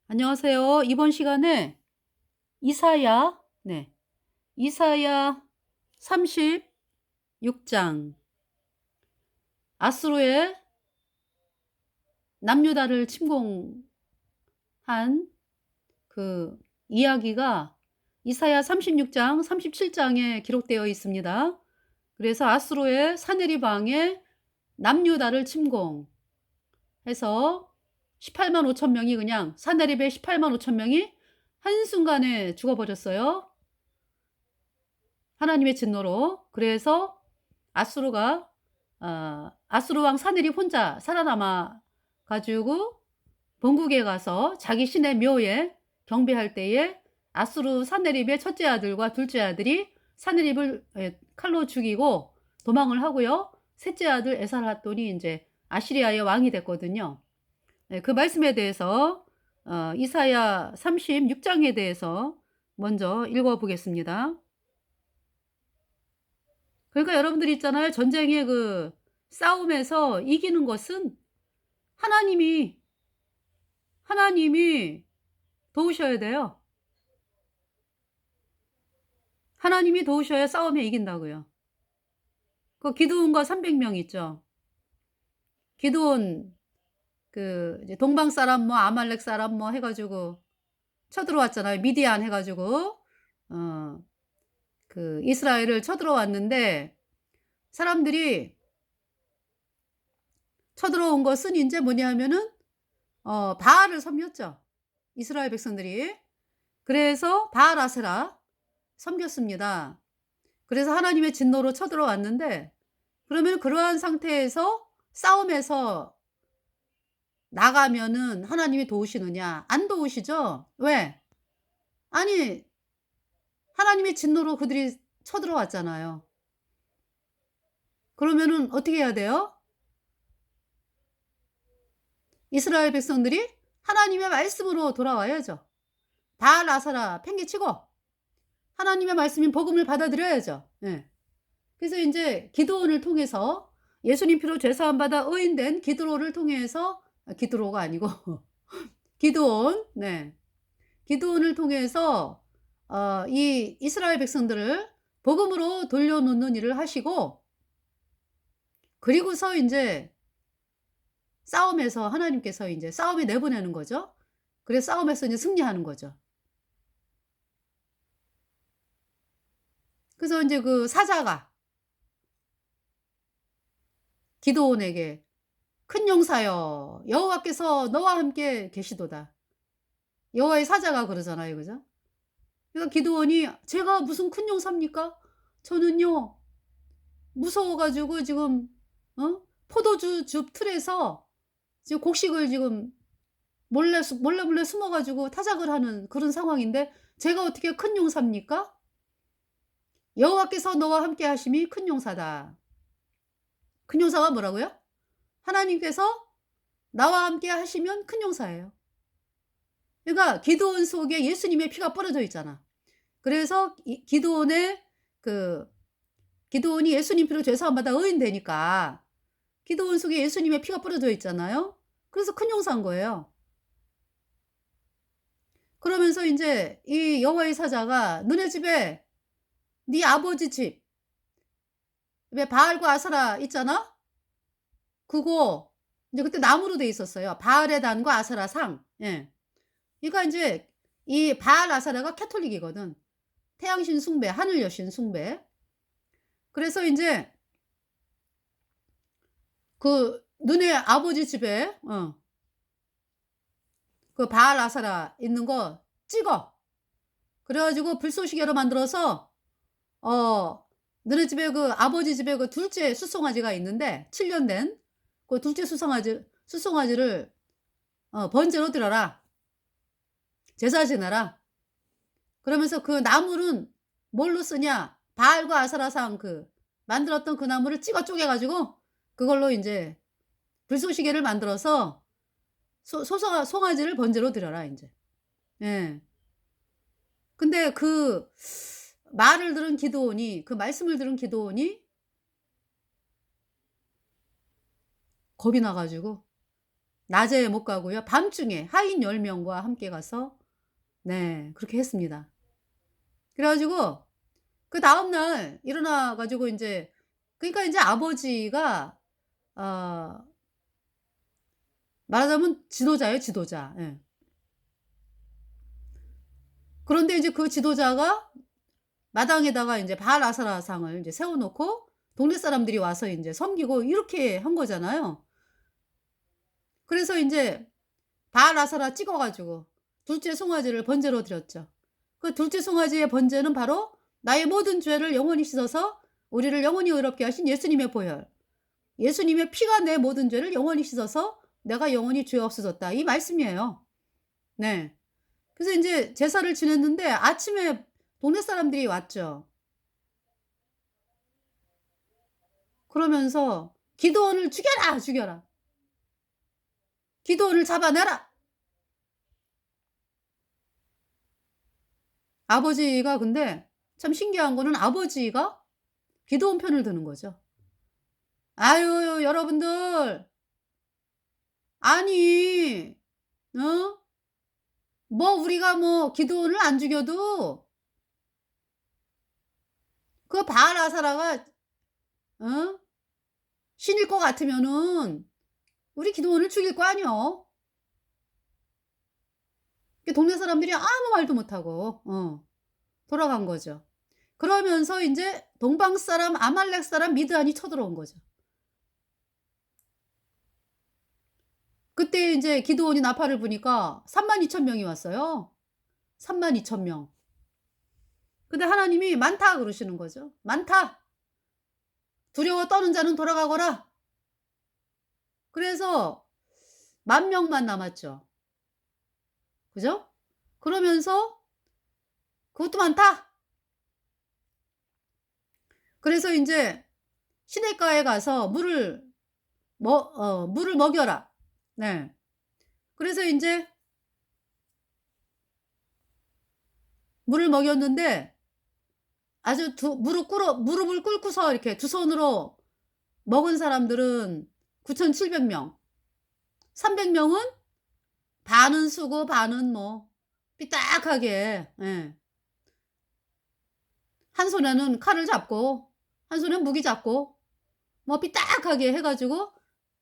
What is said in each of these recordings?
안녕하세요. 이번 시간에 이사야, 이사야 36장 아수르의 남유다를 침공한 그 이야기가 이사야 36장, 37장에 기록되어 있습니다. 그래서 아수르의 사네립 왕의 남유다를 침공해서 18만 5천 명이 그냥 사네립의 18만 5천 명이 한순간에 죽어버렸어요. 하나님의 진노로. 그래서 아수르가 아수르 왕 사네립 혼자 살아남아 가지고 본국에 가서 자기 신의 묘에 경배할 때에 아수르 사네립의 첫째 아들과 둘째 아들이 사네립을 칼로 죽이고 도망을 하고요. 셋째 아들 에살핫돈이 이제 아시리아의 왕이 됐거든요. 그 말씀에 대해서 이사야 36장에 대해서 먼저 읽어보겠습니다. 그러니까 여러분들 있잖아요. 전쟁의 그 싸움에서 이기는 것은 하나님이 도우셔야 돼요. 하나님이 도우셔야 싸움에 이긴다고요. 그 기드온과 300명 있죠. 기드온 그 이제 동방 사람 뭐 아말렉 사람 뭐 해가지고 쳐들어왔잖아요. 미디안 해가지고 그 이스라엘을 쳐들어왔는데 사람들이 쳐들어온 것은 이제 뭐냐면은 바알을 섬겼죠. 이스라엘 백성들이. 그래서 바알 아세라 섬겼습니다. 그래서 하나님의 진노로 쳐들어왔는데 그러면 그러한 상태에서 싸움에서 나가면은 하나님이 도우시느냐? 안 도우시죠? 왜? 아니 하나님의 진노로 그들이 쳐들어왔잖아요. 그러면은 어떻게 해야 돼요? 이스라엘 백성들이 하나님의 말씀으로 돌아와야죠. 바알 아세라 팽개치고 하나님의 말씀인 복음을 받아들여야죠. 예. 그래서 이제 기드온을 통해서 예수님 피로 죄사함 받아 의인된 기드로를 통해서 기드로가 아니고 기드온, 기드온을 통해서 이 이스라엘 백성들을 복음으로 돌려놓는 일을 하시고 그리고서 이제 싸움에서 하나님께서 이제 싸움에 내보내는 거죠. 그래서 싸움에서 이제 승리하는 거죠. 그래서 이제 그 사자가 기드온에게 큰 용사여 여호와께서 너와 함께 계시도다. 여호와의 사자가 그러잖아요. 그죠? 그러니까 기드온이 제가 무슨 큰 용사입니까? 저는요 무서워 가지고 지금 포도주 즙 틀에서 지금 곡식을 지금 몰래 숨어 가지고 타작을 하는 그런 상황인데 제가 어떻게 큰 용사입니까? 여호와께서 너와 함께 하심이 큰 용사다. 큰 용사가 뭐라고요? 하나님께서 나와 함께 하시면 큰 용사예요. 그러니까 기드온 속에 예수님의 피가 뿌려져 있잖아. 그래서 기드온의 기드온이 예수님 피로 죄사함 받아 의인 되니까 기드온 속에 예수님의 피가 뿌려져 있잖아요. 그래서 큰 용사인 거예요. 그러면서 인제 이 여호와의 사자가 너네 집에 네 아버지 집 왜 바알과 아세라 있잖아? 그거 인제 그때 나무로 돼 있었어요. 바알의 단과 아세라 상. 예. 그러니까 인제 이 바알 아세라가 캐톨릭이거든. 태양신 숭배, 하늘 여신 숭배. 그래서 인제 그 너네 아버지 집에 그 바알 아세라 있는 거 찍어. 그래 가지고 불쏘시개로 만들어서 너네 집에 그 아버지 집에 그 둘째 숫송아지가 있는데 7년 된 그 둘째 숫송아지를 번제로 드려라. 제사 지내라. 그러면서 그 나무는 뭘로 쓰냐? 바알과 아세라상 그 만들었던 그 나무를 찍어 쪼개 가지고 그걸로 인제 불쏘시개를 만들어서 송아지를 번제로 드려라 인제. 예. 근데 그 말을 들은 기드온이 그 말씀을 들은 기드온이 겁이 나 가지고 낮에 못 가고요. 밤중에 하인 10명과 함께 가서 네 그렇게 했습니다. 그래 가지고 그다음 날 일어나 가지고 인제 그러니까 인제 아버지가 어 말하자면 지도자예요, 지도자. 예. 그런데 이제 그 지도자가 마당에다가 인제 바알 아세라 상을 인제 세워 놓고 동네 사람들이 와서 인제 섬기고 이렇게 한 거잖아요. 그래서 인제 바알 아세라 찍어 가지고 둘째 송아지를 번제로 드렸죠. 그 둘째 송아지의 번제는 바로 나의 모든 죄를 영원히 씻어서 우리를 영원히 의롭게 하신 예수님의 보혈. 예수님의 피가 내 모든 죄를 영원히 씻어서 내가 영원히 죄 없어졌다. 이 말씀이에요. 네. 그래서 인제 제사를 지냈는데 아침에 동네 사람들이 왔죠. 그러면서 "기드온을 죽여라, 죽여라. 기드온을 잡아내라." 아버지가 근데 참 신기한 거는 아버지가 기드온 편을 드는 거죠. "아유 여러분들 아니 어 뭐 우리가 뭐 기드온을 안 죽여도 그 바알 아사라가 어 신일 것 같으면은 우리 기드온을 죽일 거 아니여." 그 동네 사람들이 아무 말도 못하고 돌아간 거죠. 그러면서 인제 동방 사람 아말렉 사람 미드안이 쳐들어온 거죠. 그때 인제 기드온이 나팔을 부니까 32,000 명이 왔어요. 32,000 명. 근데 하나님이 "많다." 그러시는 거죠. "많다. 두려워 떠는 자는 돌아가거라." 그래서 10,000 명만 남았죠. 그죠? 그러면서 "그것도 많다." 그래서 인제 시냇가에 가서 물을 먹여라. 네. 그래서 인제 물을 먹였는데 아주 두 무릎을 꿇고서 이렇게 두 손으로 먹은 사람들은 9,700 명. 300 명은 반은 쓰고 반은 뭐 삐딱하게 예. 한 손에는 칼을 잡고 한 손에는 무기 잡고 뭐 삐딱하게 해 가지고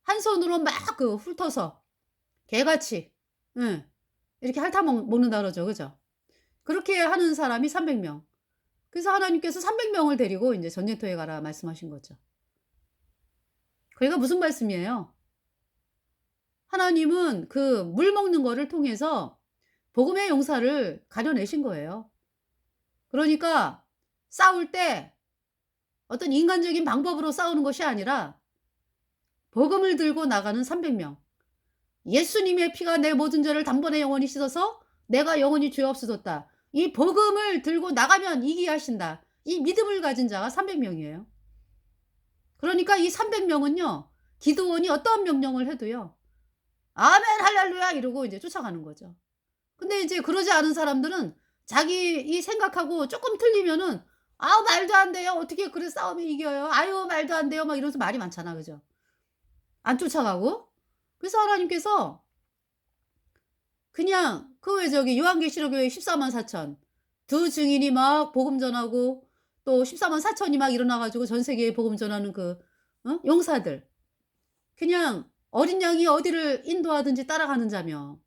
한 손으로 막 그 훑어서 개같이 예 이렇게 핥아 먹는다 그러죠. 그죠? 그렇게 하는 사람이 300 명. 그래서 하나님께서 300 명을 데리고 인제 전쟁터에 가라 말씀하신 거죠. 그러니까 무슨 말씀이에요? 하나님은 그 물 먹는 거를 통해서 복음의 용사를 가려내신 거예요. 그러니까 싸울 때 어떤 인간적인 방법으로 싸우는 것이 아니라 복음을 들고 나가는 300 명. 예수님의 피가 내 모든 죄를 단번에 영원히 씻어서 내가 영원히 죄 없어졌다. 이 복음을 들고 나가면 이기게 하신다. 이 믿음을 가진 자가 300 명이에요. 그러니까 이 300 명은요. 기드온이 어떠한 명령을 해도요. "아멘 할렐루야." 이러고 이제 쫓아가는 거죠. 근데 이제 그러지 않은 사람들은 자기 이 생각하고 쪼끔 틀리면은 "아우 말도 안 돼요. 어떻게 그래 싸우면 이겨요. 아유 말도 안 돼요." 막 이러면서 말이 많잖아. 그죠? 안 쫓아가고. 그래서 하나님께서 그냥 그 왜 저기 요한계시록 왜 144,000 두 증인이 막 복음 전하고 또 144,000이 막 일어나 가지고 전 세계에 복음 전하는 그 용사들. 그냥 어린 양이 어디를 인도하든지 따라가는 자며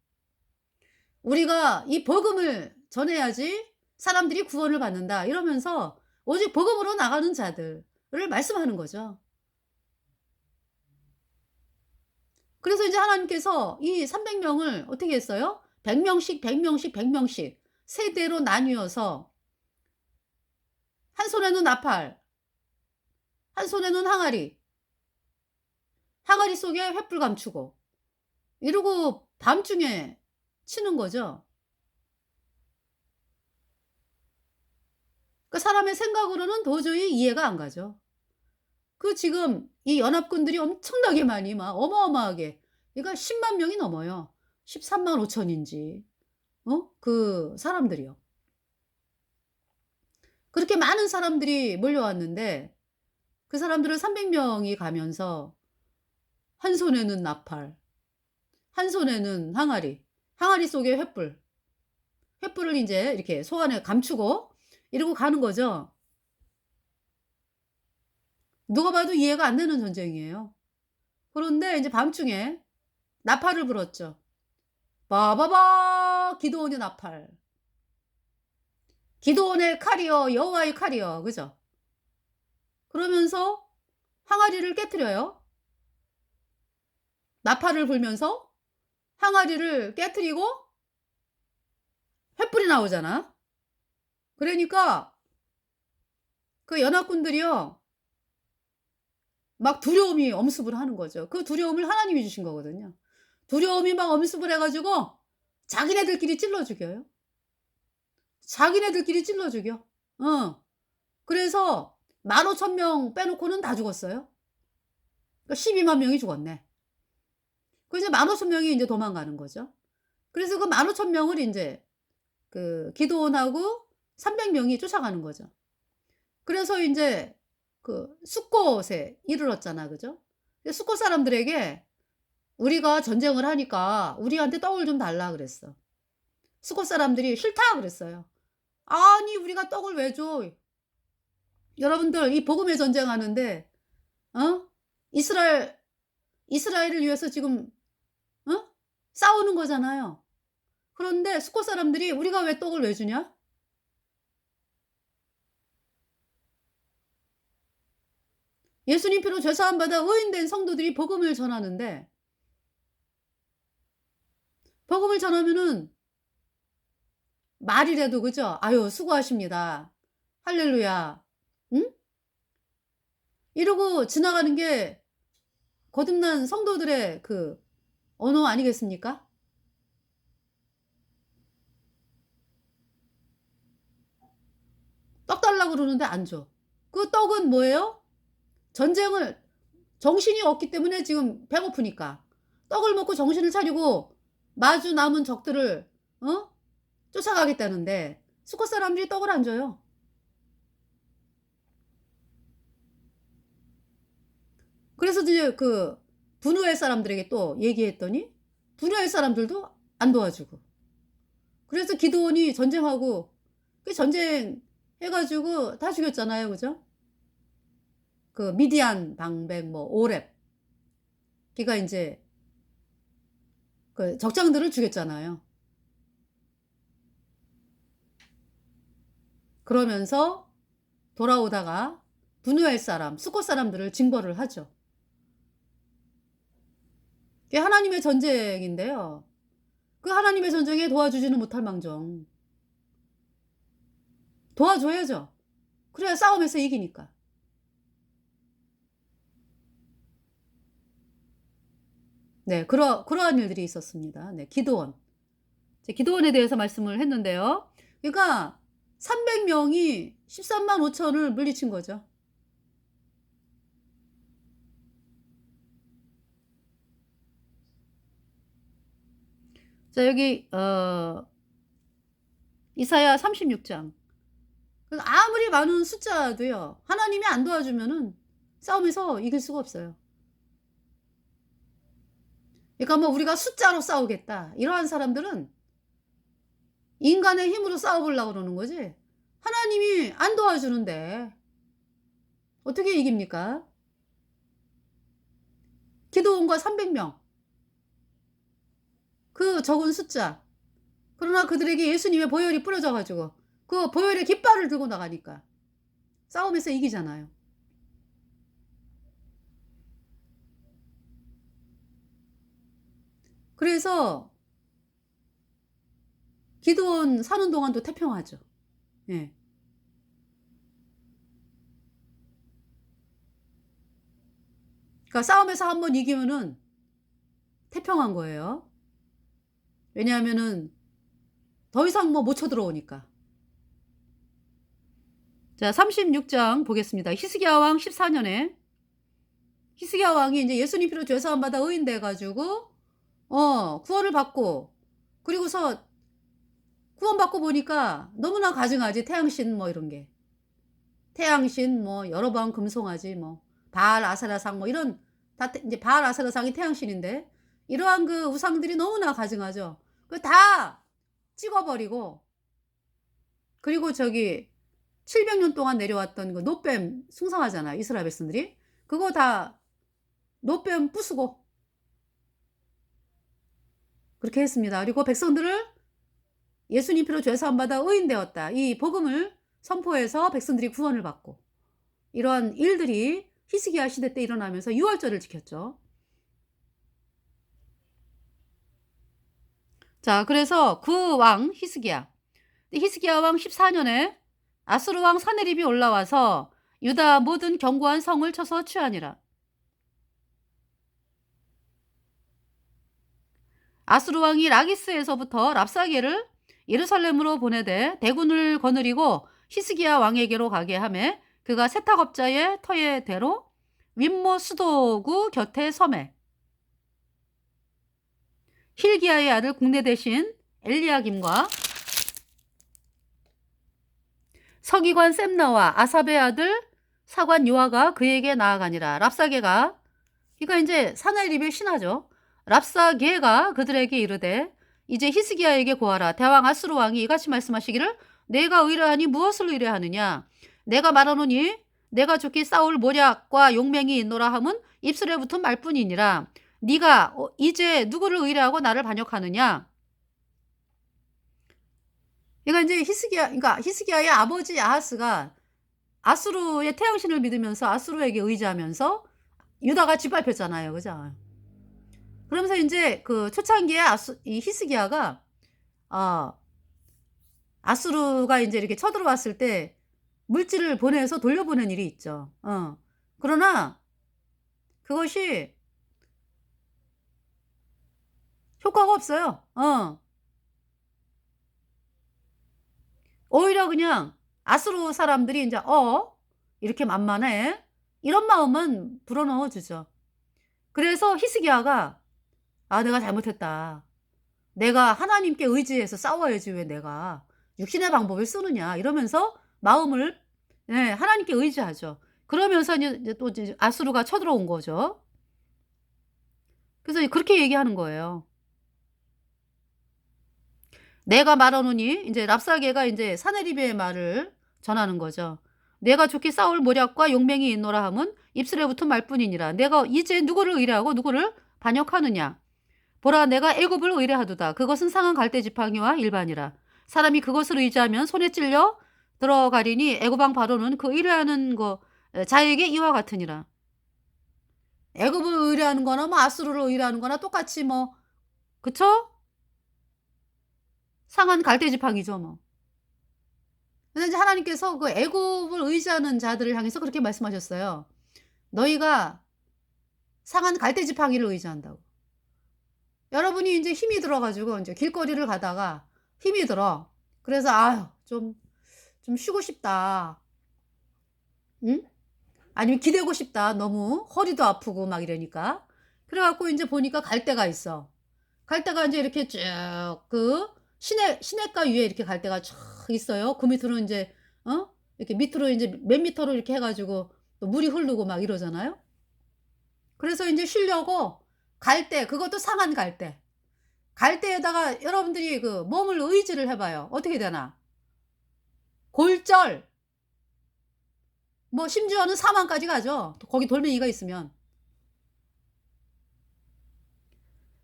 우리가 이 복음을 전해야지 사람들이 구원을 받는다 이러면서 오직 복음으로 나가는 자들을 말씀하는 거죠. 그래서 이제 하나님께서 이 300 명을 어떻게 했어요? 100 명씩, 100 명씩, 100 명씩 세대로 나뉘어서 한 손에는 나팔, 한 손에는 항아리, 항아리 속에 횃불 감추고 이러고 밤중에 치는 거죠. 그 사람의 생각으로는 도저히 이해가 안 가죠. 그 지금 이 연합군들이 엄청나게 많이 막 어마어마하게 그러니까 10만 명이 넘어요. 13만 5천 인지. 그 사람들이요. 그렇게 많은 사람들이 몰려왔는데 그 사람들을 300 명이 가면서 한 손에는 나팔, 한 손에는 항아리, 항아리 속에 횃불, 횃불을 인제 이렇게 소 안에 감추고 이러고 가는 거죠. 누가 봐도 이해가 안 되는 전쟁이에요. 그런데 인제 밤중에 나팔을 불었죠. 바바바 기드온의 나팔. 기드온의 칼이여 여호와의 칼이여. 그죠? 그러면서 항아리를 깨트려요. 나팔을 불면서 항아리를 깨트리고 횃불이 나오잖아. 그러니까 그 연합군들이요. 막 두려움이 엄습을 하는 거죠. 그 두려움을 하나님이 주신 거거든요. 두려움이 막 엄습을 해 가지고 자기네들끼리 찔러 죽여요. 자기네들끼리 찔러 죽여. 어. 그래서 15,000명 빼놓고는 다 죽었어요. 그러니까 12만 명이 죽었네. 그래서 15,000명이 인제 도망가는 거죠. 그래서 그 15,000명을 인제 그 기드온하고 300 명이 쫓아가는 거죠. 그래서 인제 그 숫곳에 이르렀잖아. 그죠? 근데 숫곳 사람들에게 "우리가 전쟁을 하니까 우리한테 떡을 좀 달라." 그랬어. 숫곳 사람들이 "싫다." 그랬어요. "아니 우리가 떡을 왜 줘?" 여러분들 이 복음의 전쟁하는데 어? 이스라엘 이스라엘을 위해서 지금 어? 싸우는 거잖아요. 그런데 숫곳 사람들이 "우리가 왜 떡을 왜 주냐?" 예수님 피로 죄 사함 받아 의인된 성도들이 복음을 전하는데 복음을 전하면은 말이라도 그죠? "아유 수고하십니다. 할렐루야." 응? 이러고 지나가는 게 거듭난 성도들의 그 언어 아니겠습니까? 떡 달라고 그러는데 안 줘. 그 떡은 뭐예요? 전쟁을 정신이 없기 때문에 지금 배고프니까. 떡을 먹고 정신을 차리고 마주 남은 적들을 어? 쫓아가겠다는데 수컷 사람들이 떡을 안 줘요. 그래서 이제 그 분우엘 사람들에게 또 얘기했더니 분우엘 사람들도 안 도와주고. 그래서 기드온이 전쟁하고 그 전쟁해 가지고 다 죽였잖아요. 그죠? 그 미디안 방백 뭐 오렙 걔가 인제 그 적장들을 죽였잖아요. 그러면서 돌아오다가 분우엘 사람, 수꽃 사람들을 징벌을 하죠. 그게 하나님의 전쟁인데요. 그 하나님의 전쟁에 도와주지는 못할 망정 도와줘야죠. 그래야 싸움에서 이기니까. 네. 그러한 일들이 있었습니다. 네. 기드온. 이제 기드온에 대해서 말씀을 했는데요. 그러니까 300 명이 13만 5천을 물리친 거죠. 자 여기 이사야 36 장. 그래서 아무리 많은 숫자도요. 하나님이 안 도와주면은 싸움에서 이길 수가 없어요. 그러니까 뭐 우리가 숫자로 싸우겠다. 이러한 사람들은 인간의 힘으로 싸워 보려고 그러는 거지. 하나님이 안 도와주는데 어떻게 이깁니까? 기드온과 300 명. 그 적은 숫자. 그러나 그들에게 예수님의 보혈이 뿌려져 가지고 그 보혈의 깃발을 들고 나가니까 싸움에서 이기잖아요. 그래서 기드온 사는 동안도 태평하죠. 예. 그러니까 싸움에서 한번 이기면은 태평한 거예요. 왜냐하면은 더 이상 뭐 못 쳐들어오니까. 자 36장 보겠습니다. 히스기야 왕 14 년에 히스기야 왕이 인제 예수님 피로 죄 사함 받아 의인 돼 가지고 구원을 받고 그리고서 구원받고 보니까 너무나 가증하지 태양신 뭐 이런 게. 태양신 뭐 여로보암 금송아지 뭐 바알 아세라상 뭐 이런 다 태 인제 바알 아세라상이 태양신인데 이러한 그 우상들이 너무나 가증하죠. 그 다 찍어 버리고, 그리고 저기 700년 동안 내려왔던 그 노뱀 숭상하잖아요, 이스라엘 백성들이. 그거 다 노뱀 부수고 그렇게 했습니다. 그리고 백성들을 예수님 피로 죄 사함 받아 의인 되었다, 이 복음을 선포해서 백성들이 구원을 받고, 이러한 일들이 히스기야 시대 때 일어나면서 유월절을 지켰죠. 자, 그래서 그 왕 히스기야. 히스기야 왕 14년에 아수르 왕 사네립이 올라와서 유다 모든 견고한 성을 쳐서 취하니라. 아수르 왕이 라기스에서부터 랍사게를 예루살렘으로 보내되 대군을 거느리고 히스기야 왕에게로 가게 하매 그가 세탁업자의 터의 대로 윗모 수도구 곁에 섬에 힐기야의 아들 국내 대신 엘리야김과 서기관 셈나와 아삽의 아들 사관 요아가 그에게 나아가니라. 랍사게가, 그러니까 이제 사나리립의 신하죠. 랍사게가 그들에게 이르되 이제 히스기야에게 고하라. 대왕 아수르 왕이 이같이 말씀하시기를 내가 의뢰하니 무엇을 의뢰하느냐. 내가 말하노니 내가 좋게 싸울 모략과 용맹이 있노라 함은 입술에 붙은 말뿐이니라. 네가 이제 누구를 의뢰하고 나를 반역하느냐. 그러니까 이제 그러니까 히스기야의 아버지 아하스가 아수르의 태양신을 믿으면서 아수르에게 의지하면서 유다가 짓밟혔잖아요, 그죠? 그러면서 이제 그 초창기에 이 히스기야가 아수르가 이제 이렇게 쳐들어왔을 때 물질을 보내서 돌려보낸 일이 있죠. 그러나 그것이 효과가 없어요. 오히려 그냥 아수르 사람들이 이제 이렇게 만만해, 이런 마음만 불어넣어 주죠. 그래서 히스기야가 내가 잘못했다. 내가 하나님께 의지해서 싸워야지 왜 내가 육신의 방법을 쓰느냐, 이러면서 마음을 하나님께 의지하죠. 그러면서 이제 또 이제 아수르가 쳐들어온 거죠. 그래서 그렇게 얘기하는 거예요. 내가 말하노니, 이제 랍사게가 이제 사네립의 말을 전하는 거죠. 내가 좋게 싸울 모략과 용맹이 있노라 함은 입술에 붙은 말뿐이니라. 내가 이제 누구를 의뢰하고 누구를 반역하느냐. 보라, 내가 애굽을 의뢰하도다. 그것은 상한 갈대 지팡이와 일반이라. 사람이 그것을 의지하면 손에 찔려 들어가리니 애굽 왕 바로는 그 의뢰하는 거 자에게 이와 같으니라. 애굽을 의뢰하는 거나 뭐 아수르를 의뢰하는 거나 똑같이 뭐, 그쵸? 상한 갈대 지팡이죠 뭐. 근데 이제 하나님께서 그 애굽을 의지하는 자들을 향해서 그렇게 말씀하셨어요. 너희가 상한 갈대 지팡이를 의지한다고. 여러분이 이제 힘이 들어 가지고 이제 길거리를 가다가 힘이 들어. 그래서 좀 쉬고 싶다. 응? 아니면 기대고 싶다. 너무 허리도 아프고 막 이러니까. 그래 갖고 이제 보니까 갈대가 있어. 갈대가 이제 이렇게 쭉 그 시냇가 위에 이렇게 갈대가 쫙 있어요. 그 밑으로 이제 이렇게 밑으로 이제 몇 미터로 이렇게 해 가지고 또 물이 흐르고 막 이러잖아요. 그래서 인제 쉬려고 갈대, 그것도 상한 갈대. 갈대에다가 여러분들이 그 몸을 의지를 해 봐요. 어떻게 되나? 골절, 뭐 심지어는 사망까지 가죠, 또 거기 돌멩이가 있으면.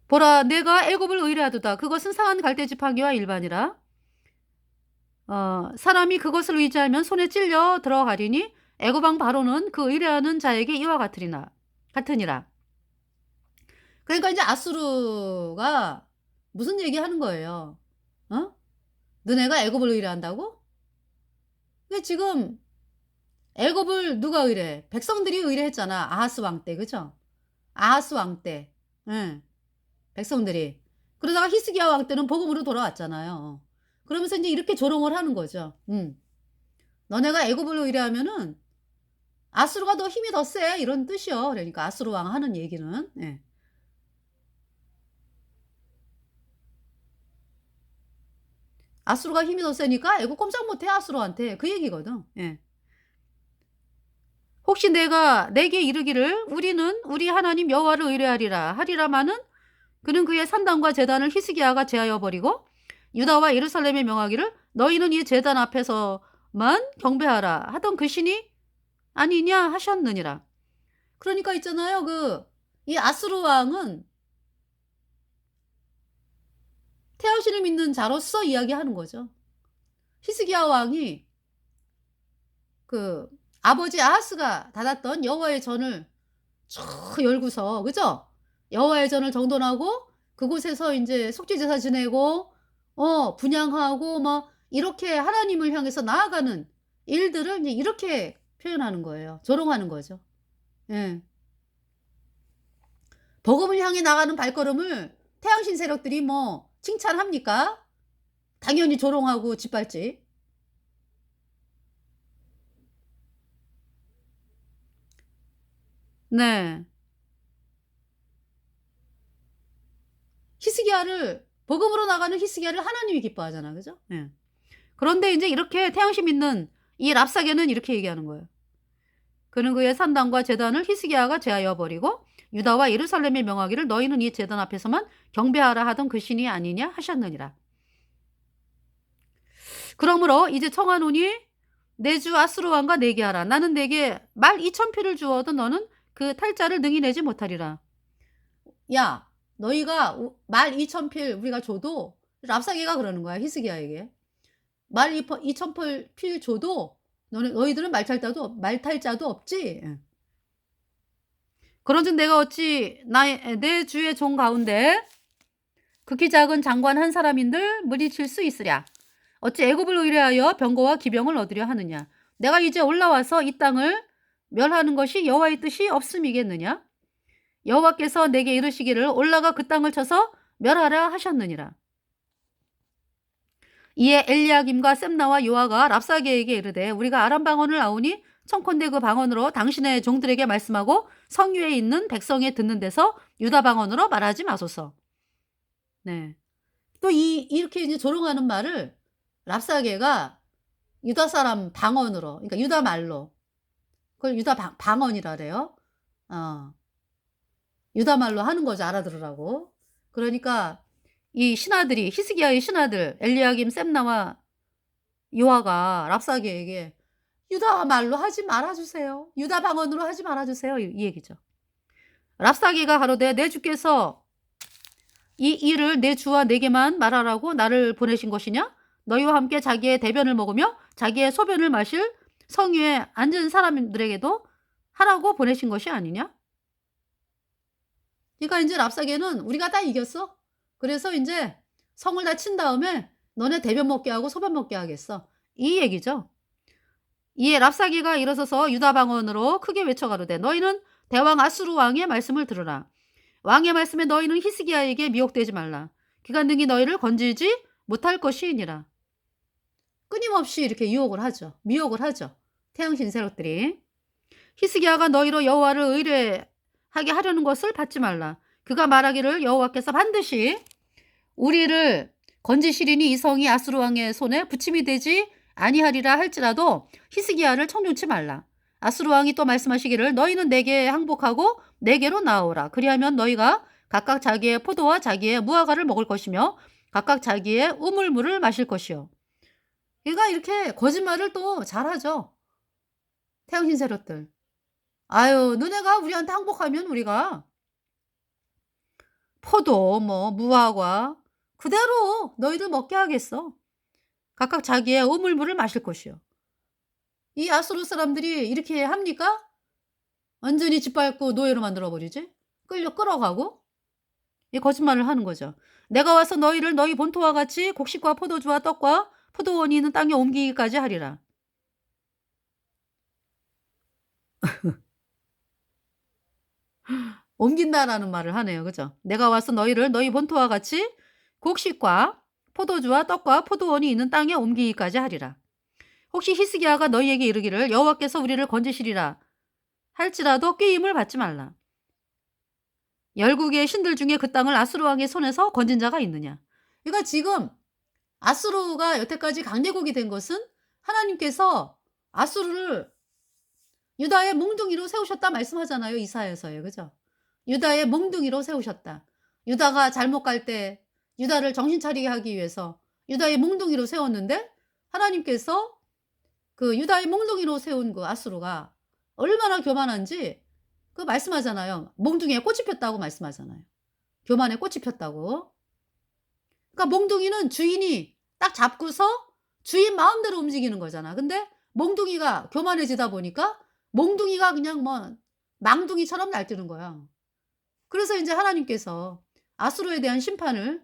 보라, 내가 애굽을 의뢰하도다. 그것은 상한 갈대 지팡이와 일반이라. 사람이 그것을 의지하면 손에 찔려 들어가리니 애굽 왕 바로는 그 의뢰하는 자에게 이와 같으니라. 그러니까 이제 아수르가 무슨 얘기하는 거예요. 너네가 애굽을 의뢰한다고? 근데 지금 애굽을 누가 의뢰해? 백성들이 의뢰했잖아, 아하스 왕 때, 그죠? 아하스 왕 때. 예. 백성들이. 그러다가 히스기야 왕 때는 복음으로 돌아왔잖아요. 그러면서 이제 이렇게 조롱을 하는 거죠. 너네가 애굽을 의뢰하면은 아수르가 더 힘이 더 세, 이런 뜻이요. 그러니까 아수르 왕 하는 얘기는. 예. 아수르가 힘이 더 세니까 애굽 꼼짝 못해, 아수르한테. 그 얘기거든. 예. 혹시 내가 내게 이르기를 우리는 우리 하나님 여호와를 의뢰하리라 하리라마는 그는 그의 산당과 제단을 히스기야가 제하여 버리고 유다와 예루살렘에 명하기를 너희는 이 제단 앞에서만 경배하라 하던 그 신이 아니냐 하셨느니라. 그러니까 있잖아요. 이 아수르 왕은 태양신을 믿는 자로서 이야기하는 거죠. 히스기야 왕이 그 아버지 아하스가 닫았던 여호와의 전을 쫙 열고서 그죠? 여호와의 전을 정돈하고 그곳에서 인제 속죄제사 지내고 분향하고 막 이렇게 하나님을 향해서 나아가는 일들을 이제 이렇게 표현하는 거예요. 조롱하는 거죠. 예. 복음을 향해 나가는 발걸음을 태양신 세력들이 뭐 칭찬합니까? 당연히 조롱하고 짓밟지. 네. 히스기야를 복음으로 나가는 히스기야를 하나님이 기뻐하잖아. 그죠? 예. 그런데 인제 이렇게 태양신 믿는 이 랍사게는 이렇게 얘기하는 거예요. 그는 그의 산당과 제단을 히스기야가 제하여 버리고 유다와 예루살렘에 명하기를 너희는 이 제단 앞에서만 경배하라 하던 그 신이 아니냐 하셨느니라. 그러므로 이제 청하노니 내 주 아수르 왕과 내게 하라. 나는 내게 말 2천 필을 주어도 너는 그 탈자를 능히 내지 못하리라. 야, 너희가 말 2천 필 우리가 줘도 랍사게가 그러는 거야 히스기야에게. 말 2천 필 줘도 너희들은 말탈자도 없지. 예. 그런즉 내가 어찌 내 주의 종 가운데 극히 작은 장관 한 사람인들 물리칠 수 있으랴. 어찌 애굽을 의뢰하여 병거와 기병을 얻으려 하느냐. 내가 이제 올라와서 이 땅을 멸하는 것이 여호와의 뜻이 없음이겠느냐. 여호와께서 내게 이르시기를 올라가 그 땅을 쳐서 멸하라 하셨느니라. 이에 엘리야김과 셈나와 요아가 랍사게에게 이르되 우리가 아람 방언을 아오니 청컨대 그 방언으로 당신의 종들에게 말씀하고 성유에 있는 백성에 듣는 데서 유다 방언으로 말하지 마소서. 네. 또 이렇게 이제 조롱하는 말을 랍사게가 유다 사람 방언으로, 그러니까 유다 말로, 그걸 유다 방언이라 그래요. 유다 말로 하는 거죠. 알아들으라고. 그러니까 이 신하들이 히스기야의 신하들 엘리야김, 셈나와 요아가 랍사게에게 유다 말로 하지 말아 주세요. 유다 방언으로 하지 말아 주세요. 이 얘기죠. 랍사게가 가로되 내 주께서 이 일을 내 주와 내게만 말하라고 나를 보내신 것이냐? 너희와 함께 자기의 대변을 먹으며 자기의 소변을 마실 성유에 앉은 사람들에게도 하라고 보내신 것이 아니냐? 그러니까 인제 랍사게는 우리가 다 이겼어. 그래서 인제 성을 다 친 다음에 너네 대변 먹게 하고 소변 먹게 하겠어. 이 얘기죠. 이에 랍사게가 일어서서 유다 방언으로 크게 외쳐 가로되 너희는 대왕 아수르 왕의 말씀을 들으라. 왕의 말씀에 너희는 히스기야에게 미혹되지 말라. 그가 능히 너희를 건지지 못할 것이니라. 끊임없이 이렇게 유혹을 하죠. 미혹을 하죠. 태양신 세력들이. 히스기야가 너희로 여호와를 의뢰하게 하려는 것을 받지 말라. 그가 말하기를 여호와께서 반드시 우리를 건지시리니 이 성이 아수르 왕의 손에 부침이 되지 아니하리라 할지라도 히스기야를 청종치 말라. 아수르 왕이 또 말씀하시기를 너희는 내게 항복하고 내게로 나오라. 그리하면 너희가 각각 자기의 포도와 자기의 무화과를 먹을 것이며 각각 자기의 우물물을 마실 것이요. 그러니까 이렇게 거짓말을 또 잘하죠. 태양신 세력들. 아유, 너네가 우리한테 항복하면 우리가 포도, 무화과 그대로 너희들 먹게 하겠어. 각각 자기의 우물물을 마실 것이요. 이 아수르 사람들이 이렇게 합니까? 완전히 짓밟고 노예로 만들어 버리지. 끌어가고 이 거짓말을 하는 거죠. 내가 와서 너희를 너희 본토와 같이 곡식과 포도주와 떡과 포도원이 있는 땅에 옮기기까지 하리라. 옮긴다라는 말을 하네요. 그죠? 내가 와서 너희를 너희 본토와 같이 곡식과 포도주와 떡과 포도원이 있는 땅에 옮기기까지 하리라. 혹시 히스기야가 너희에게 이르기를 여호와께서 우리를 건지시리라 할지라도 꾀임을 받지 말라. 열국의 신들 중에 그 땅을 아수르 왕의 손에서 건진 자가 있느냐. 그러니까 지금 아수르가 여태까지 강대국이 된 것은 하나님께서 아수르를 유다의 몽둥이로 세우셨다 말씀하잖아요. 이사야서에. 그죠? 유다의 몽둥이로 세우셨다. 유다가 잘못 갈 때 유다를 정신 차리게 하기 위해서 유다의 몽둥이로 세웠는데 하나님께서 그 유다의 몽둥이로 세운 그 아수르가 얼마나 교만한지 그 말씀하잖아요. 몽둥이에 꽃이 폈다고 말씀하잖아요. 교만에 꽃이 폈다고. 그러니까 몽둥이는 주인이 딱 잡고서 주인 마음대로 움직이는 거잖아. 근데 몽둥이가 교만해지다 보니까 몽둥이가 그냥 뭐 망둥이처럼 날뛰는 거야. 그래서 인제 하나님께서 아수르에 대한 심판을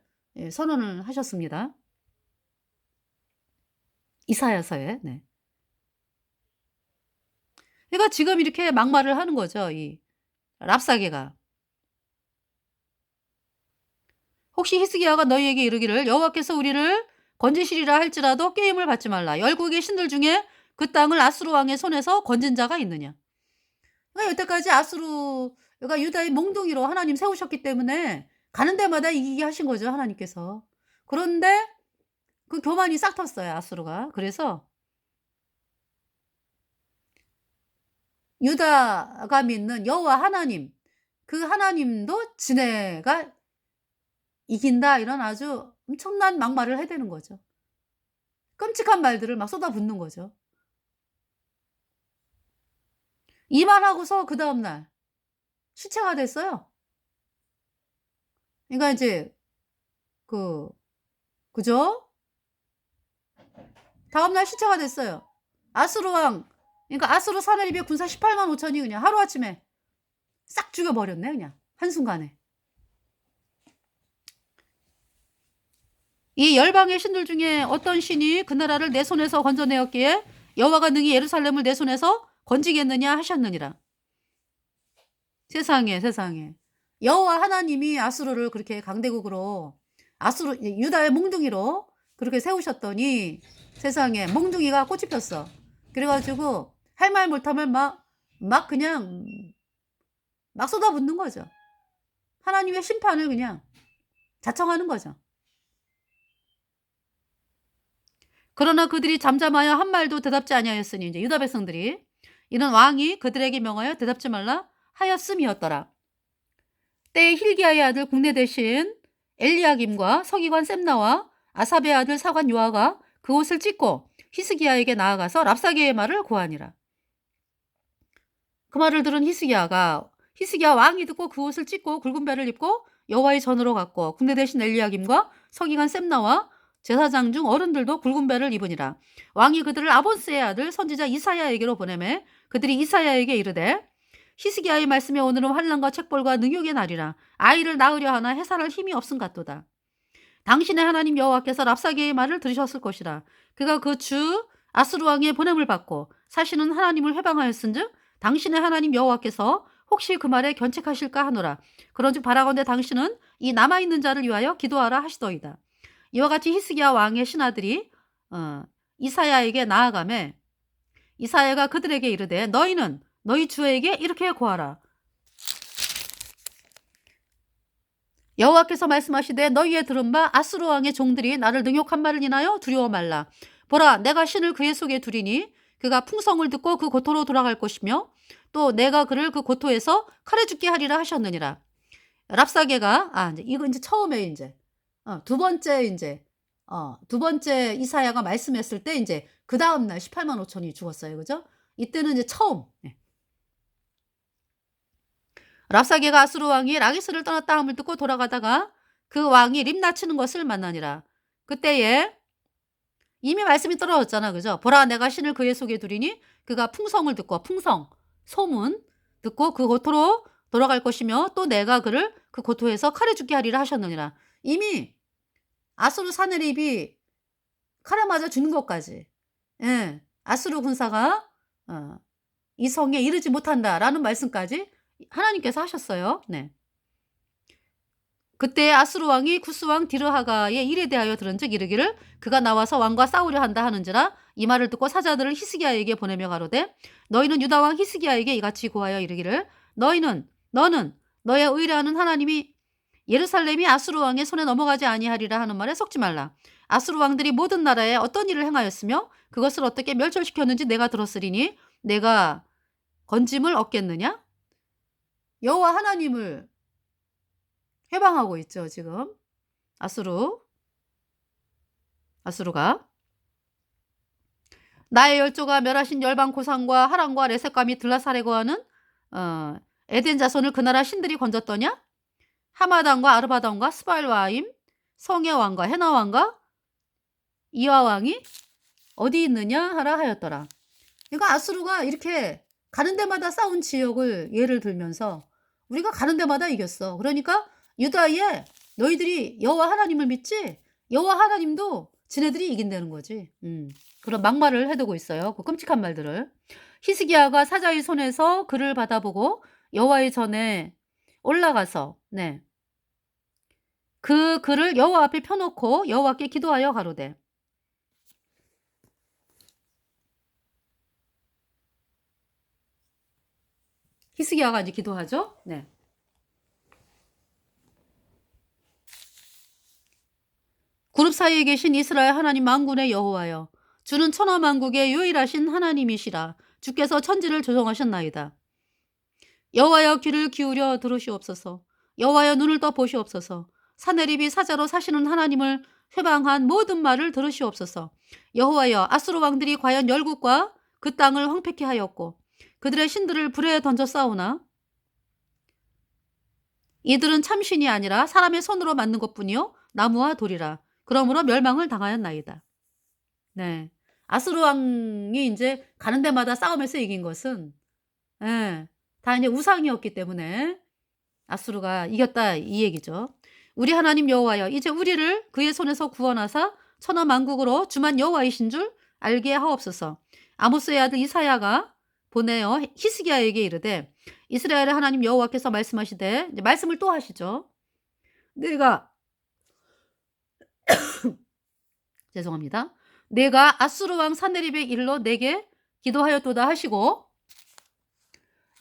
선언을 하셨습니다. 이사야서에. 네. 그러니까 지금 이렇게 막말을 하는 거죠, 이 랍사게가. 혹시 히스기야가 너희에게 이르기를 여호와께서 우리를 건지시리라 할지라도 게임을 받지 말라. 열국의 신들 중에 그 땅을 아수르 왕의 손에서 건진 자가 있느냐. 그러니까 여태까지 아수르가 유다의 몽둥이로 하나님 세우셨기 때문에 가는 데마다 이기게 하신 거죠, 하나님께서. 그런데 그 교만이 싹 텄어요, 아수르가. 그래서 유다가 믿는 여호와 하나님, 그 하나님도 지네가 이긴다 이런 아주 엄청난 막말을 해대는 거죠. 끔찍한 말들을 막 쏟아붓는 거죠. 이 말하고서 그다음 날 시체가 됐어요. 그러니까 인제 그 그죠? 다음 날 시체가 됐어요. 아수르 왕, 그러니까 아수르 사내립의 군사 18만 5천이 그냥 하루아침에 싹 죽여 버렸네 그냥 한순간에. 이 열방의 신들 중에 어떤 신이 그 나라를 내 손에서 건져내었기에 여호와가 능히 예루살렘을 내 손에서 건지겠느냐 하셨느니라. 세상에, 세상에. 여호와 하나님이 아수르를 그렇게 강대국으로 유다의 몽둥이로 그렇게 세우셨더니 세상에 몽둥이가 꽃이 폈어. 그래 가지고 할 말 못하면 막 그냥 막 쏟아붓는 거죠. 하나님의 심판을 그냥 자청하는 거죠. 그러나 그들이 잠잠하여 한 말도 대답지 아니하였으니 이제 유다 백성들이 이는 왕이 그들에게 명하여 대답지 말라 하였음이었더라. 때에 힐기야의 아들 국내 대신 엘리야김과 서기관 셈나와 아삽의 아들 사관 요아가 그 옷을 찢고 히스기야에게 나아가서 랍사게의 말을 고하니라. 그 말을 들은 히스기야 왕이 듣고 그 옷을 찢고 굵은 배를 입고 여호와의 전으로 갔고 국내 대신 엘리야김과 서기관 셈나와 제사장 중 어른들도 굵은 배를 입으니라. 왕이 그들을 아본스의 아들 선지자 이사야에게로 보내매 그들이 이사야에게 이르되 히스기야의 말씀에 오늘은 환난과 책벌과 능욕의 날이라. 아이를 낳으려 하나 해산할 힘이 없음 같도다. 당신의 하나님 여호와께서 랍사게의 말을 들으셨을 것이라. 그가 그 주 아수르 왕의 보냄을 받고 사시는 하나님을 회방하였은즉 당신의 하나님 여호와께서 혹시 그 말에 견책하실까 하노라. 그런즉 바라건대 당신은 이 남아있는 자를 위하여 기도하라 하시더이다. 이와 같이 히스기야 왕의 신하들이 이사야에게 나아가매 이사야가 그들에게 이르되 너희는 너희 주에게 이렇게 고하라. 여호와께서 말씀하시되 너희의 들은 바 아수르 왕의 종들이 나를 능욕한 말을 인하여 두려워 말라. 보라 내가 신을 그의 속에 두리니 그가 풍성을 듣고 그 고토로 돌아갈 것이며 또 내가 그를 그 고토에서 칼에 죽게 하리라 하셨느니라. 랍사게가 이거 이제 처음에 이제 두 번째 이사야가 말씀했을 때 이제 그 다음 날 18만 5천이 죽었어요. 그죠? 이때는 이제 처음. 네. 랍사게가 아수르 왕이 라기스를 떠났다 함을 듣고 돌아가다가 그 왕이 림나 치는 것을 만나니라. 그때에 이미 말씀이 떨어졌잖아. 그죠? 보라 내가 신을 그의 속에 두리니 그가 풍성을 듣고 소문 듣고 그 고토로 돌아갈 것이며 또 내가 그를 그 고토에서 칼에 죽게 하리라 하셨느니라. 이미 아수르 사내립이 칼에 맞아 죽는 것까지 아수르 군사가 이 성에 이르지 못한다라는 말씀까지 하나님께서 하셨어요. 네. 그때 아수르 왕이 구스 왕 디르하가의 일에 대하여 들은즉 이르기를 그가 나와서 왕과 싸우려 한다 하는지라. 이 말을 듣고 사자들을 히스기야에게 보내며 가로되 너희는 유다 왕 히스기야에게 이같이 고하여 이르기를 너는 너의 의뢰하는 하나님이 예루살렘이 아수르 왕의 손에 넘어가지 아니하리라 하는 말에 속지 말라. 아수르 왕들이 모든 나라에 어떤 일을 행하였으며 그것을 어떻게 멸절시켰는지 내가 들었으리니 내가 건짐을 얻겠느냐? 여호와 하나님을 해방하고 있죠 지금. 아수르 아수르가. 나의 열조가 멸하신 열방 고상과 하란과 레셋과 및 들라사레 거하는 어 에덴 자손을 그 나라 신들이 건졌더냐? 하마단과 아르바단과 스발와임 성의 왕과 헤나 왕과 이와 왕이 어디 있느냐 하라 하였더라. 그러니까 아수르가 이렇게 가는 데마다 싸운 지역을 예를 들면서 우리가 가는 데마다 이겼어. 그러니까 유다에 너희들이 여호와 하나님을 믿지? 여호와 하나님도 지네들이 이긴다는 거지. 그런 막말을 해두고 있어요. 그 끔찍한 말들을. 히스기야가 사자의 손에서 글을 받아보고 여호와의 전에 올라가서 네. 그 글을 여호와 앞에 펴놓고 여호와께 기도하여 가로되 히스기야가 이제 기도하죠. 네. 그룹 사이에 계신 이스라엘 하나님 만군의 여호와여, 주는 천하 만국의 유일하신 하나님이시라. 주께서 천지를 조정하셨나이다. 여호와여, 귀를 기울여 들으시옵소서. 여호와여, 눈을 떠 보시옵소서. 사내립이 사자로 사시는 하나님을 회방한 모든 말을 들으시옵소서. 여호와여, 아수르 왕들이 과연 열국과 그 땅을 황폐케 하였고 그들의 신들을 불에 던져 싸우나? 이들은 참신이 아니라 사람의 손으로 만든 것뿐이요 나무와 돌이라. 그러므로 멸망을 당하였나이다. 네. 아수르 왕이 이제 가는 데마다 싸움에서 이긴 것은 예, 다 이제 우상이었기 때문에 아수르가 이겼다 이 얘기죠. 우리 하나님 여호와여, 이제 우리를 그의 손에서 구원하사 천하 만국으로 주만 여호와이신 줄 알게 하옵소서. 아모스의 아들 이사야가 보내어 히스기야에게 이르되 이스라엘의 하나님 여호와께서 말씀하시되, 이제 말씀을 또 하시죠. 내가 죄송합니다. 내가 아수르 왕 사네립의 일로 내게 기도하였도다 하시고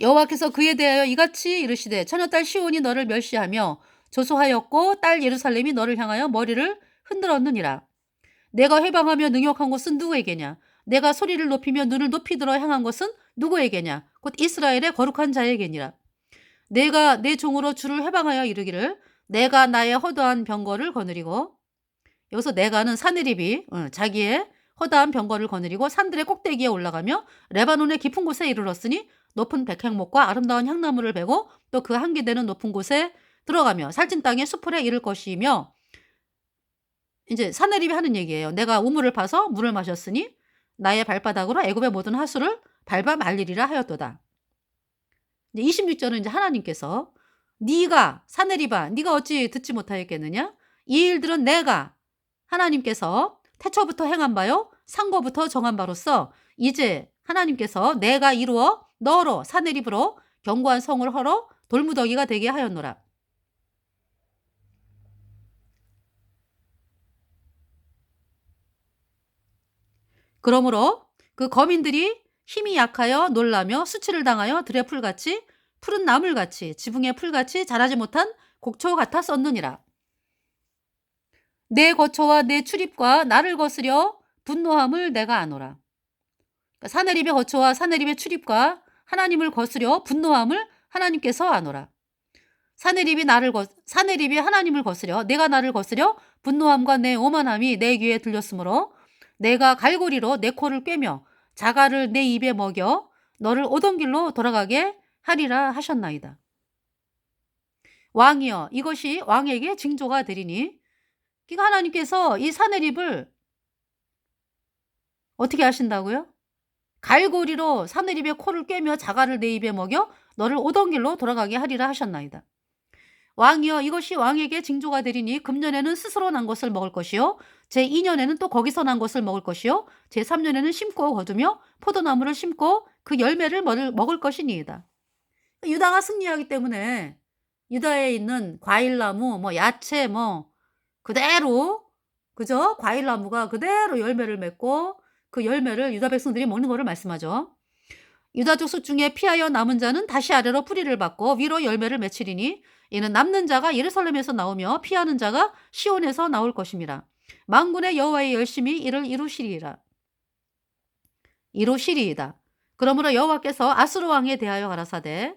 여호와께서 그에 대하여 이같이 이르시되 처녀딸 시온이 너를 멸시하며 조소하였고 딸 예루살렘이 너를 향하여 머리를 흔들었느니라. 내가 회방하며 능욕한 곳은 누구에게냐? 내가 소리를 높이며 눈을 높이 들어 향한 것은 누구에게냐? 곧 이스라엘의 거룩한 자에게니라. 내가 내 종으로 주를 회방하여 이르기를 내가 나의 허다한 병거를 거느리고, 여기서 내가는 사느립이 자기의 허다한 병거를 거느리고 산들의 꼭대기에 올라가며 레바논의 깊은 곳에 이르렀으니 높은 백향목과 아름다운 향나무를 베고 또 그 한기되는 높은 곳에 들어가며 살찐 땅의 수풀에 이를 것이며, 이제 사느립이 하는 얘기예요. 내가 우물을 파서 물을 마셨으니 나의 발바닥으로 애굽의 모든 하수를 밟아 말리리라 하였도다. 이제 26절은 이제 하나님께서 네가 사느립아, 네가 어찌 듣지 못하였겠느냐? 이 일들은 내가 하나님께서 태초부터 행한 바요 상고부터 정한 바로서 이제 하나님께서 내가 이루어 너로 사느립으로 견고한 성을 헐어 돌무더기가 되게 하였노라. 그러므로 그 거민들이 힘이 약하여 놀라며 수치를 당하여 들의 풀같이 푸른 나물같이 지붕의 풀같이 자라지 못한 곡초 같아 썼느니라. 내 거처와 내 출입과 나를 거스려 분노함을 내가 아노라. 그러니까 사내립의 거처와 사내립의 출입과 하나님을 거스려 분노함을 하나님께서 아노라. 사내립이 하나님을 거스려 내가 나를 거스려 분노함과 내 오만함이 내 귀에 들렸으므로 내가 갈고리로 내 코를 꿰며 자갈을 내 입에 먹여 너를 오던 길로 돌아가게 하리라 하셨나이다. 왕이여, 이것이 왕에게 징조가 되리니, 그러니까 하나님께서 이 사내립을 어떻게 하신다고요? 갈고리로 사내립의 코를 꿰며 자갈을 내 입에 먹여 너를 오던 길로 돌아가게 하리라 하셨나이다. 왕이여, 이것이 왕에게 징조가 되리니 금년에는 스스로 난 것을 먹을 것이요 제2년에는 또 거기서 난 것을 먹을 것이요 제3년에는 심고 거두며 포도나무를 심고 그 열매를 먹을 것이니이다. 유다가 승리하기 때문에 유다에 있는 과일나무, 뭐 야채, 뭐 그대로, 그죠? 과일나무가 그대로 열매를 맺고 그 열매를 유다 백성들이 먹는 거를 말씀하죠. 유다 족속 중에 피하여 남은 자는 다시 아래로 뿌리를 받고 위로 열매를 맺히리니 이는 남는 자가 예루살렘에서 나오며 피하는 자가 시온에서 나올 것입니다. 만군의 여호와의 열심히 이를 이루시리이다. 그러므로 여호와께서 아수르 왕에 대하여 가라사대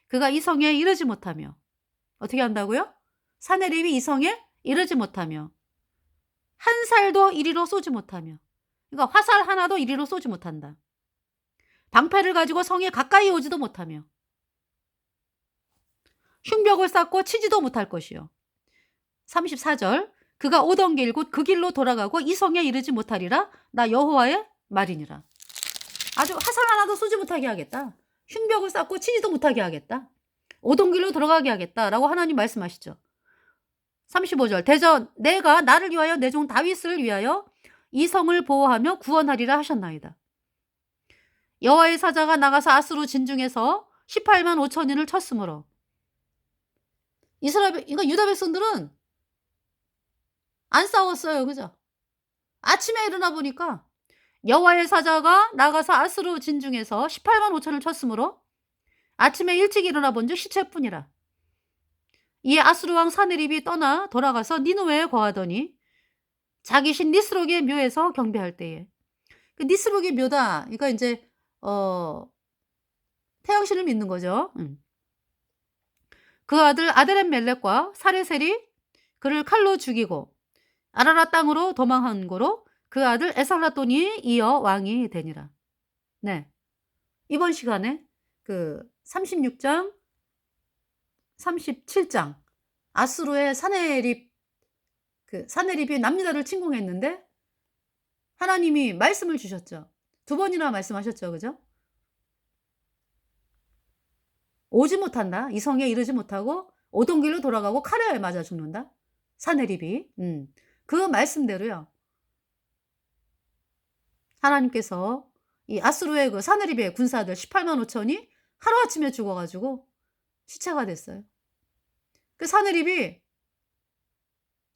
그가 이 성에 이르지 못하며 어떻게 한다고요? 사내립이 이성에 이르지 못하며 한 살도 이리로 쏘지 못하며, 그러니까 화살 하나도 이리로 쏘지 못한다. 방패를 가지고 성에 가까이 오지도 못하며 흉벽을 쌓고 치지도 못할 것이요. 34절 그가 오던 길 곧 그 길로 돌아가고 이 성에 이르지 못하리라. 나 여호와의 말이니라. 아주 화살 하나도 쏘지 못하게 하겠다. 흉벽을 쌓고 치지도 못하게 하겠다. 오던 길로 돌아가게 하겠다라고 하나님 말씀하시죠. 35절 대전 내가 나를 위하여 내 종 다윗을 위하여 이 성을 보호하며 구원하리라 하셨나이다. 여호와의 사자가 나가서 아수르 진중에서 18만 5천인을 쳤으므로 이스라엘, 그러니까 유다 백성들은 안 싸웠어요. 그죠? 아침에 일어나 보니까 여호와의 사자가 나가서 아수르 진중에서 18만 5천을 쳤으므로 아침에 일찍 일어나 본즉 시체뿐이라. 이에 아수르 왕 사네립이 떠나 돌아가서 니느웨에 거하더니 자기 신 니스록의 묘에서 경배할 때에, 그 니스록의 묘다, 그러니까 이제 태양신을 믿는 거죠. 그 아들 아드렛멜렉과 사레셀이 그를 칼로 죽이고 아라라 땅으로 도망한 고로 그 아들 에살라돈이 이어 왕이 되니라. 네, 이번 시간에 그 36장 37장 아수르의 사네립, 그 사네립이 남유다를 침공했는데 하나님이 말씀을 주셨죠. 2번이나 말씀하셨죠. 그죠? 오지 못한다. 이 성에 이르지 못하고 오던 길로 돌아가고 칼에 맞아 죽는다. 사네립이. 그 말씀대로요. 하나님께서 이 아수르의 그 사네립의 군사들 18만 5천이 하루아침에 죽어가지고 시체가 됐어요. 그 사네립이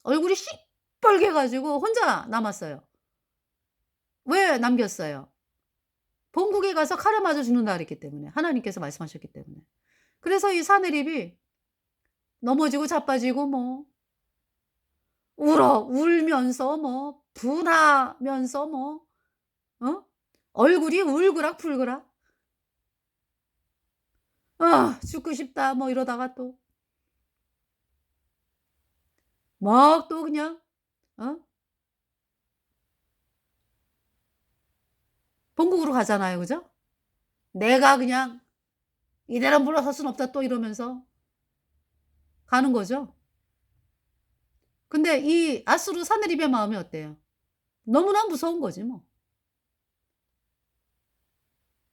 얼굴이 시뻘게 가지고 혼자 남았어요. 왜 남겼어요? 본국에 가서 칼에 맞아 죽는다 그랬기 때문에, 하나님께서 말씀하셨기 때문에. 그래서 이 사네립이 넘어지고 자빠지고 뭐 울면서 뭐 분하면서 뭐 얼굴이 울그락불그락 죽고 싶다 뭐 이러다가 또 막 또 그냥 본국으로 가잖아요. 그죠? 내가 그냥 이대로 물러설 수는 없다 또 이러면서 가는 거죠. 근데 이 아수르 사네립의 마음이 어때요? 너무나 무서운 거지 뭐.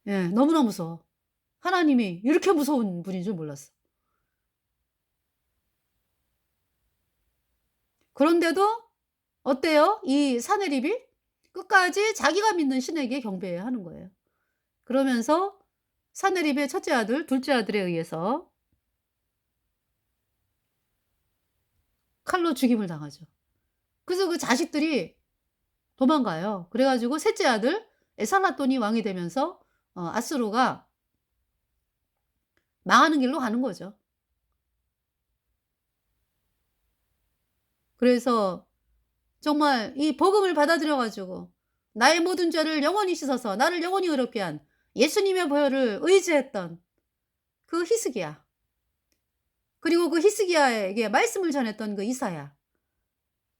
예, 너무나 무서워. 하나님이 이렇게 무서운 분인 줄 몰랐어. 그런데도 어때요? 이 사네립이 끝까지 자기가 믿는 신에게 경배해야 하는 거예요. 그러면서 사네립의 첫째 아들, 둘째 아들에 의해서 칼로 죽임을 당하죠. 그래서 그 자식들이 도망가요. 그래 가지고 셋째 아들 에살라돈이 왕이 되면서 아수르가 망하는 길로 가는 거죠. 그래서 정말 이 복음을 받아들여 가지고 나의 모든 죄를 영원히 씻어서 나를 영원히 의롭게 한 예수님의 보혈을 의지했던 그 히스기야, 그리고 그 히스기야에게 말씀을 전했던 그 이사야,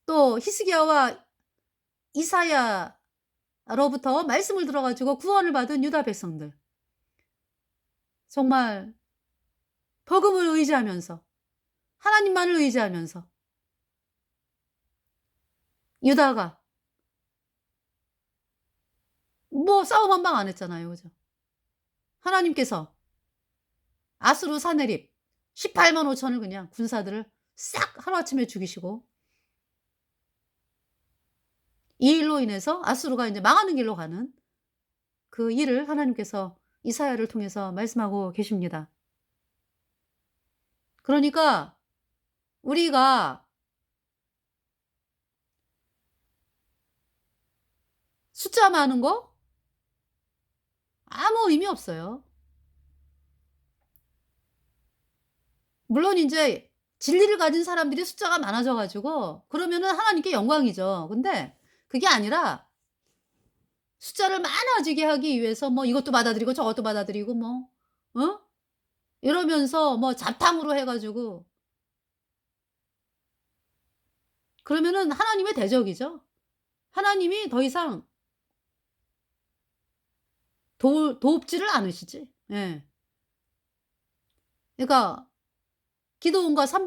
또 히스기야와 이사야로부터 말씀을 들어 가지고 구원을 받은 유다 백성들, 정말 복음을 의지하면서 하나님만을 의지하면서 유다가 뭐 싸움 한 방 안 했잖아요. 그죠? 하나님께서 아수르 사네립 18만 5천을 그냥 군사들을 싹 하루아침에 죽이시고 이 일로 인해서 아수르가 이제 망하는 길로 가는 그 일을 하나님께서 이사야를 통해서 말씀하고 계십니다. 그러니까 우리가 숫자 많은 거 아무 의미 없어요. 물론 인제 진리를 가진 사람들이 숫자가 많아져 가지고 그러면은 하나님께 영광이죠. 근데 그게 아니라 숫자를 많아지게 하기 위해서 뭐 이것도 받아들이고 저것도 받아들이고 뭐 이러면서 뭐 잡탕으로 해 가지고 그러면은 하나님의 대적이죠. 하나님이 더 이상 돕지를 않으시지. 예. 그러니까 기드온과 300